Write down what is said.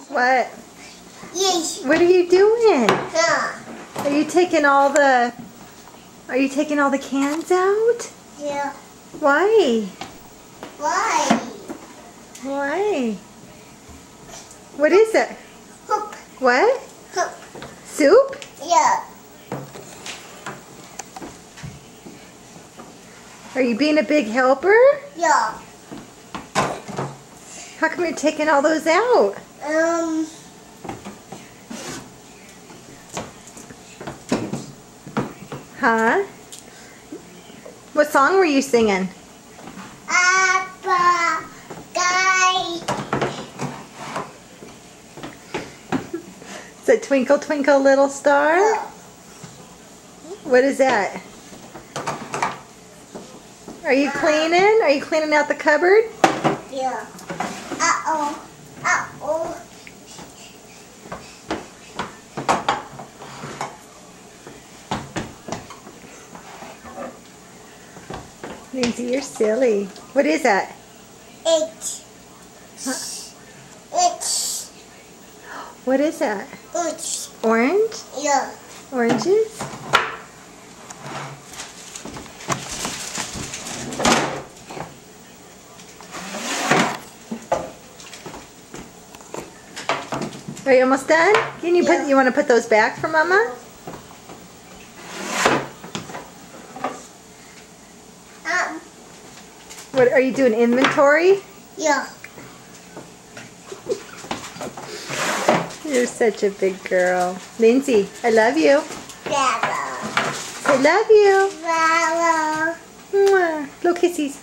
What? Yes. What are you doing? Yeah. Are you taking all the cans out? Yeah. Why? Why? Why? What is it? Hook. What? Hook. Soup? Yeah. Are you being a big helper? Yeah. How come you're taking all those out? Huh? What song were you singing? Appa guy. Is it Twinkle Twinkle Little Star? Yeah. What is that? Are you cleaning? Are you cleaning out the cupboard? Yeah. Uh-oh. Uh-oh. Lindsay, you're silly. What is that? It. Huh? It. What is that? It. Orange? Yeah. Oranges? Are you almost done? Can you Yeah. you want to put those back for Mama? What are you doing? Inventory? Yeah. You're such a big girl. Lindsay, I love you. Bravo. I love you. Bravo. Mwah. Blow kissies.